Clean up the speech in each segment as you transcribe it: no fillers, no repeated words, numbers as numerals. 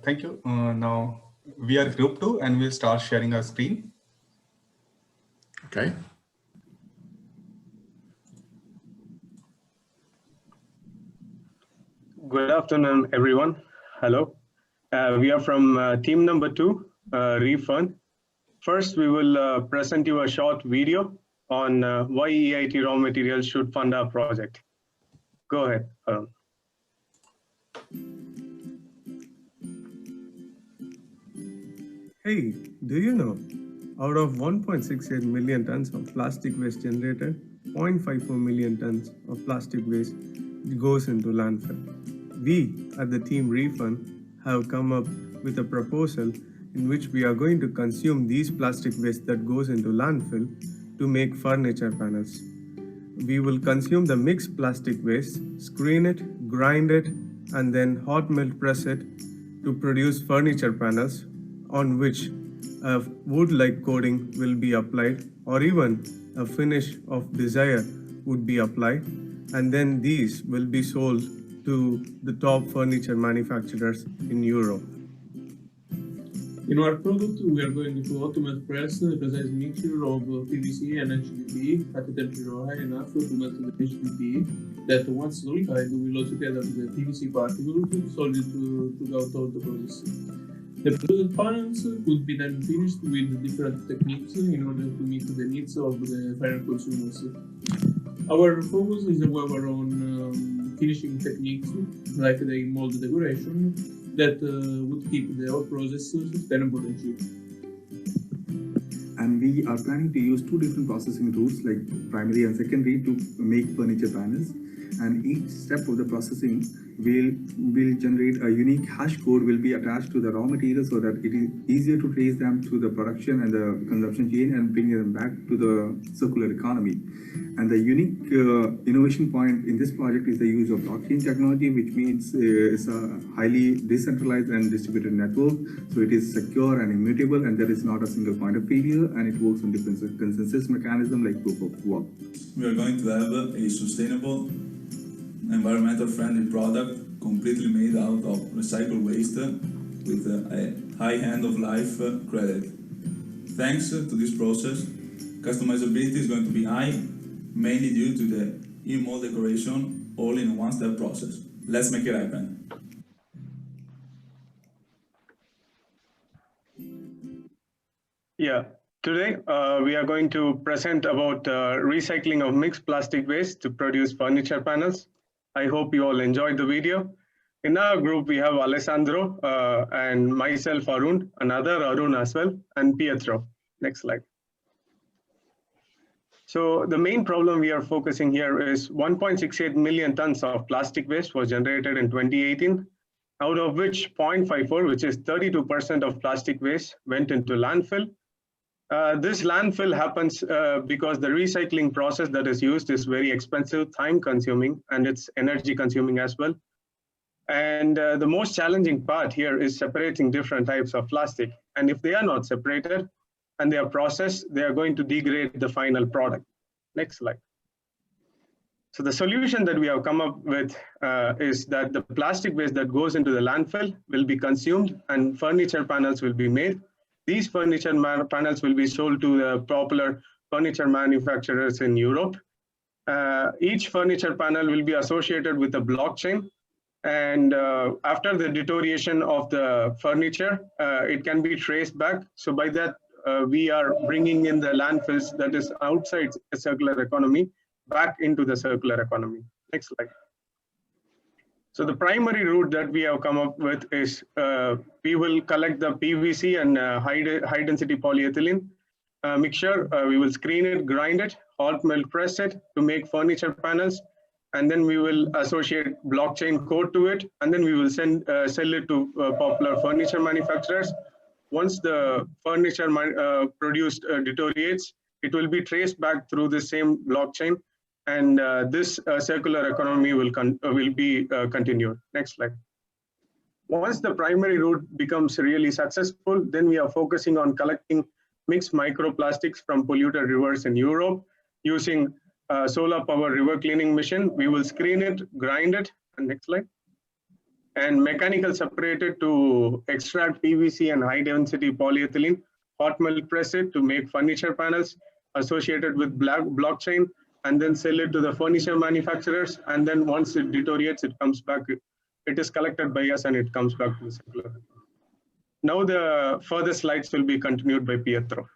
Thank you. Now we are group 2 and we'll start sharing our screen. Okay. Good afternoon, everyone. Hello. We are from team number 2, ReFurn. First, we will present you a short video on why EIT raw materials should fund our project. Go ahead, Arun. Hey, do you know, out of 1.68 million tons of plastic waste generated, 0.54 million tons of plastic waste goes into landfill. We at the team ReFurn have come up with a proposal in which we are going to consume these plastic waste that goes into landfill to make furniture panels. We will consume the mixed plastic waste, screen it, grind it, and then hot melt press it to produce furniture panels on which a wood-like coating will be applied, or even a finish of desire would be applied, and then these will be sold to the top furniture manufacturers in Europe. In our product, we are going to automate press a precise mixture of PVC and HDPE at a temperature high enough to melt the HDPE that once solidified will also gather the PVC particles solid to go out the process. The produced panels could be then finished with different techniques in order to meet the needs of the final consumers. Our focus is however on finishing techniques like the mold decoration that would keep the whole process sustainable and cheap. And we are planning to use two different processing routes like primary and secondary to make furniture panels. And each step of the processing will generate a unique hash code will be attached to the raw material so that it is easier to trace them through the production and the consumption chain and bring them back to the circular economy. And the unique innovation point in this project is the use of blockchain technology, which means it's a highly decentralized and distributed network. So it is secure and immutable, and there is not a single point of failure, and it works on different consensus mechanism like proof of work. We are going to have a sustainable, environmental friendly product completely made out of recycled waste with a high end of life credit. Thanks to this process, customizability is going to be high, mainly due to the e-mold decoration, all in a one-step process. Let's make it happen. Yeah, today we are going to present about recycling of mixed plastic waste to produce furniture panels. I hope you all enjoyed the video. In our group, we have Alessandro and myself, Arun, another Arun as well, and Pietro. Next slide. So the main problem we are focusing here is 1.68 million tons of plastic waste was generated in 2018, out of which 0.54, which is 32% of plastic waste, went into landfill. This landfill happens because the recycling process that is used is very expensive, time consuming, and it's energy consuming as well. And the most challenging part here is separating different types of plastic. And if they are not separated and they are processed, they are going to degrade the final product. Next slide. So the solution that we have come up with is that the plastic waste that goes into the landfill will be consumed and furniture panels will be made. These furniture panels will be sold to the popular furniture manufacturers in Europe. Each furniture panel will be associated with a blockchain. And after the deterioration of the furniture, it can be traced back. So by that, we are bringing in the landfills that is outside the circular economy back into the circular economy. Next slide. So the primary route that we have come up with is we will collect the PVC and high density polyethylene mixture. We will screen it, grind it, hot melt press it to make furniture panels. And then we will associate blockchain code to it. And then we will sell it to popular furniture manufacturers. Once the furniture produced deteriorates, it will be traced back through the same blockchain. And this circular economy will be continued. Next slide. Once the primary route becomes really successful, then we are focusing on collecting mixed microplastics from polluted rivers in Europe using solar power river cleaning machine. We will screen it, grind it, and next slide. and mechanical separated to extract PVC and high density polyethylene, hot melt press it to make furniture panels associated with blockchain, and then sell it to the furniture manufacturers. And then once it deteriorates, it comes back, it is collected by us and it comes back to the circular. Now the further slides will be continued by Pietro.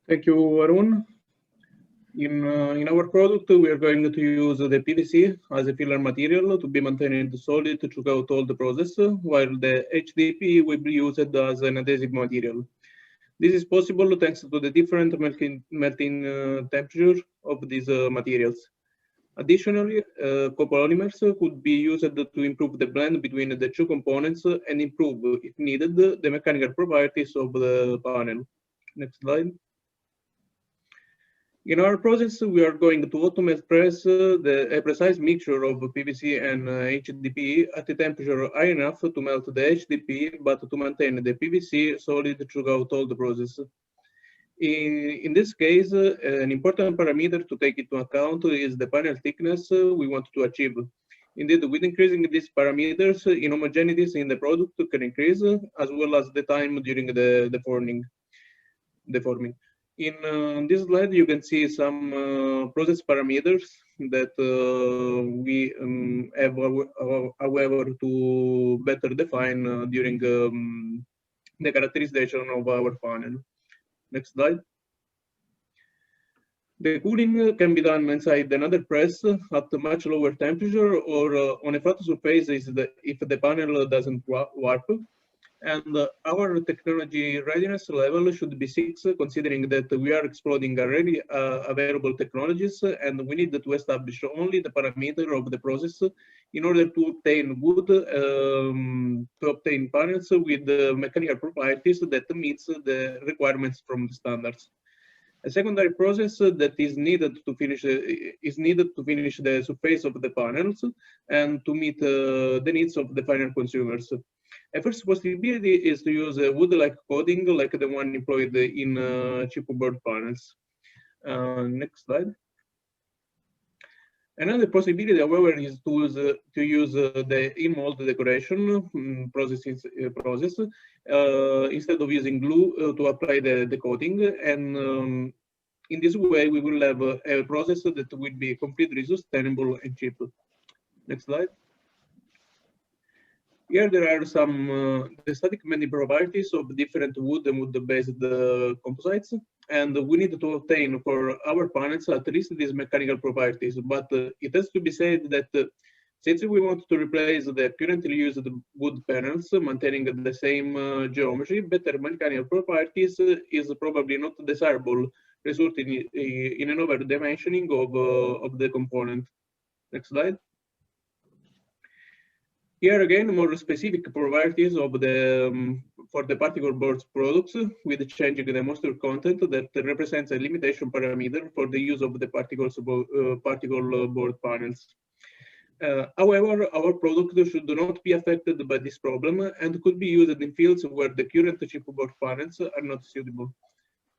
Thank you, Arun. In our product, we are going to use the PVC as a filler material to be maintained solid throughout all the process, while the HDP will be used as an adhesive material. This is possible thanks to the different melting temperature of these materials. Additionally, copolymers could be used to improve the blend between the two components and improve, if needed, the mechanical properties of the panel. Next slide. In our process, we are going to automate press a precise mixture of PVC and HDPE at a temperature high enough to melt the HDPE, but to maintain the PVC solid throughout all the process. In this case, an important parameter to take into account is the panel thickness we want to achieve. Indeed, with increasing these parameters, inhomogeneities in the product can increase, as well as the time during the forming. In this slide, you can see some process parameters that we have, however, to better define during the characterization of our panel. Next slide. The cooling can be done inside another press at a much lower temperature or on a flat surface if the panel doesn't warp. And our technology readiness level should be 6, considering that we are exploring already available technologies, and we need to establish only the parameter of the process in order to obtain panels with mechanical properties that meets the requirements from the standards. A secondary process that is needed to finish the surface of the panels and to meet the needs of the final consumers. A first possibility is to use a wood-like coating like the one employed in chipboard panels. Next slide. Another possibility, however, is to use the in-mold decoration process instead of using glue to apply the coating. And in this way, we will have a process that will be completely sustainable and cheap. Next slide. Here there are some static bending properties of different wood and wood-based composites, and we need to obtain for our panels at least these mechanical properties. But it has to be said that since we want to replace the currently used wood panels, maintaining the same geometry, better mechanical properties is probably not desirable, resulting in an over-dimensioning of the component. Next slide. Here again, more specific properties of for the particle boards products with changing the moisture content that represents a limitation parameter for the use of the particle board panels. However, our product should not be affected by this problem and could be used in fields where the current chipboard panels are not suitable.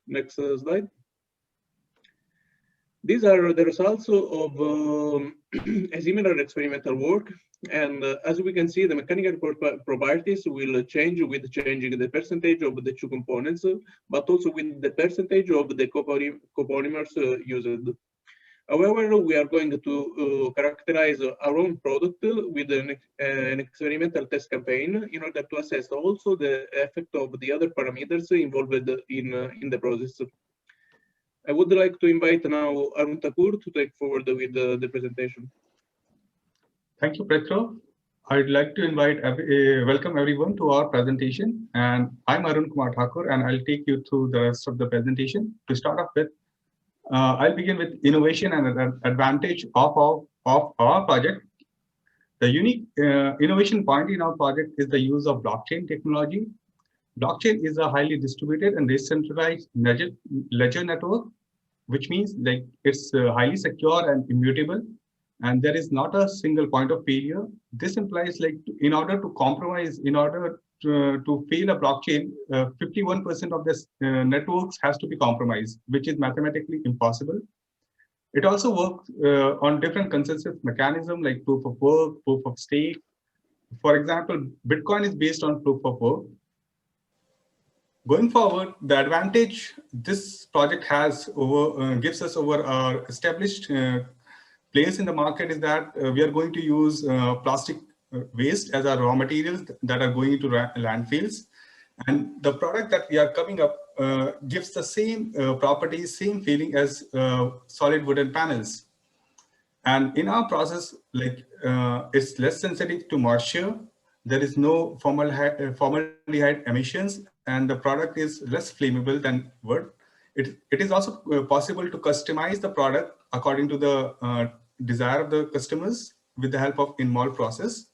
Next slide. These are the results of a similar experimental work. And as we can see, the mechanical properties will change with changing the percentage of the two components, but also with the percentage of the copolymers used. However, we are going to characterize our own product with an experimental test campaign in order to assess also the effect of the other parameters involved in the process. I would like to invite now Arun Thakur to take forward with the presentation. Thank you, Pietro. I'd like to welcome everyone to our presentation. And I'm Arun Kumar Thakur, and I'll take you through the rest of the presentation. To start off with, I'll begin with innovation and advantage of our project. The unique innovation point in our project is the use of blockchain technology. Blockchain is a highly distributed and decentralized ledger network, which means like it's highly secure and immutable, and there is not a single point of failure. This implies like in order to fail a blockchain, 51% of this networks has to be compromised, which is mathematically impossible. It also works on different consensus mechanisms like proof of work, proof of stake, For example, Bitcoin is based on proof of work. Going forward, the advantage this project has over gives us over our established place in the market is that we are going to use plastic waste as our raw materials that are going into landfills. And the product that we are coming up gives the same properties, same feeling as solid wooden panels. And in our process, like it's less sensitive to moisture. There is no formaldehyde emissions, and the product is less flammable than wood. It is also possible to customize the product according to the desire of the customers with the help of in-mold process.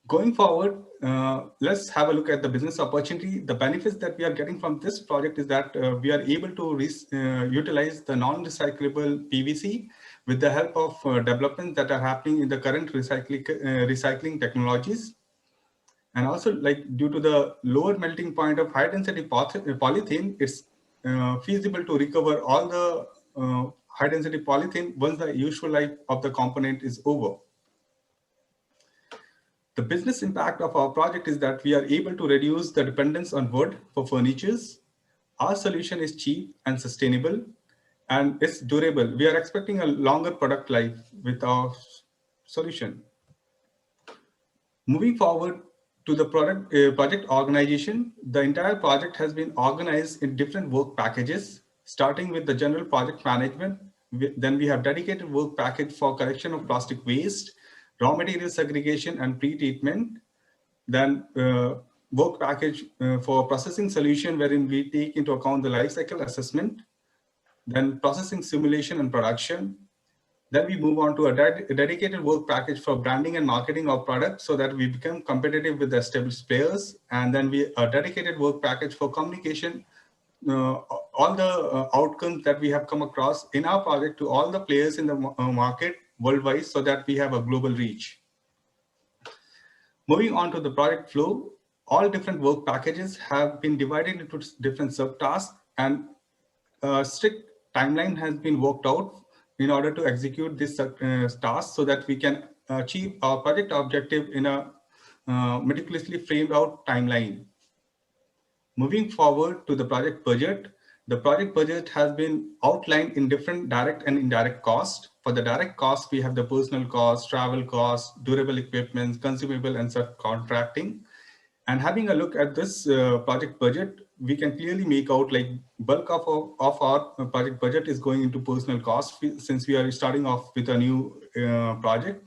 Going forward, let's have a look at the business opportunity. The benefits that we are getting from this project is that we are able to utilize the non-recyclable PVC with the help of developments that are happening in the current recycling technologies. And also, like due to the lower melting point of high density polythene, it's feasible to recover all the high density polythene once the useful life of the component is over. The business impact of our project is that we are able to reduce the dependence on wood for furnitures. Our solution is cheap and sustainable, and it's durable. We are expecting a longer product life with our solution. Moving forward to the project organization, the entire project has been organized in different work packages, starting with the general project management. Then we have dedicated work package for collection of plastic waste, raw material segregation and pre-treatment. Then work package for processing solution, wherein we take into account the life cycle assessment, then processing simulation and production. Then we move on to a dedicated work package for branding and marketing of products so that we become competitive with the established players. And then a dedicated work package for communication, all the outcomes that we have come across in our project to all the players in the market worldwide so that we have a global reach. Moving on to the project flow, all different work packages have been divided into different subtasks, and a strict timeline has been worked out in order to execute this task so that we can achieve our project objective in a meticulously framed out timeline. Moving forward to the project budget, the project budget has been outlined in different direct and indirect costs. For the direct costs, we have the personal costs, travel costs, durable equipment, consumable and subcontracting. And having a look at this project budget, we can clearly make out like bulk of our project budget is going into personal costs since we are starting off with a new project,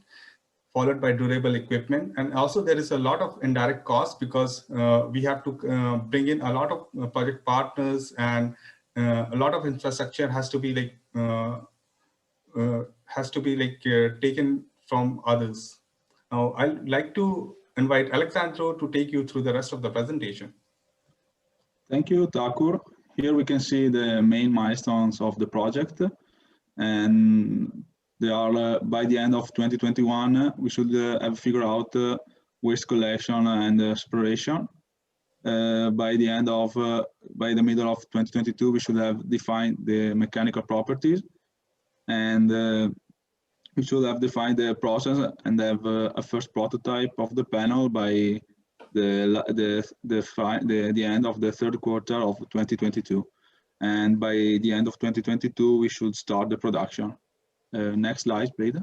followed by durable equipment. And also there is a lot of indirect costs because we have to bring in a lot of project partners, and a lot of infrastructure has to be taken from others. Now I'd like to invite Alexandro to take you through the rest of the presentation. Thank you, Thakur. Here we can see the main milestones of the project, and they are by the end of 2021, we should have figured out waste collection and separation. By the middle of 2022, we should have defined the mechanical properties, and we should have defined the process and have a first prototype of the panel by the end of the third quarter of 2022. And by the end of 2022, we should start the production. Next slide, please.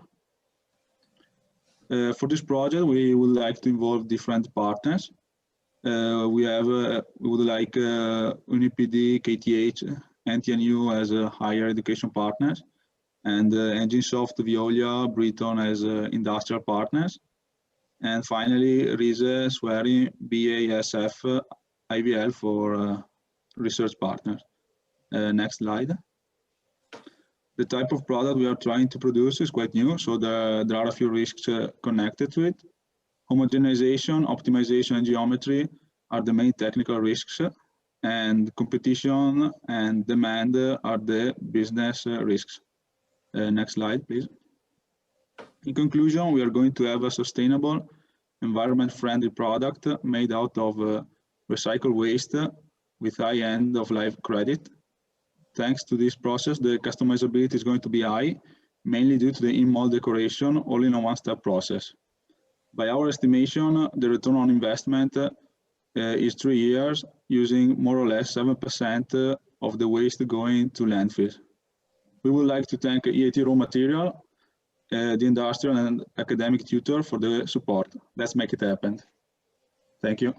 For this project, we would like to involve different partners. We would like UniPD, KTH, NTNU as higher education partners, and Enginesoft, Veolia, Briton as industrial partners. And finally, RISE, SWERI, BASF, IVL for research partners. Next slide. The type of product we are trying to produce is quite new, so there are a few risks connected to it. Homogenization, optimization, and geometry are the main technical risks, and competition and demand are the business risks. Next slide, please. In conclusion, we are going to have a sustainable, environment-friendly product made out of recycled waste with high end-of-life credit. Thanks to this process, the customizability is going to be high, mainly due to the in-mold decoration, all in a one-step process. By our estimation, the return on investment is 3 years, using more or less 7% of the waste going to landfill. We would like to thank EIT Raw Material, the industrial and academic tutor for the support. Let's make it happen. Thank you.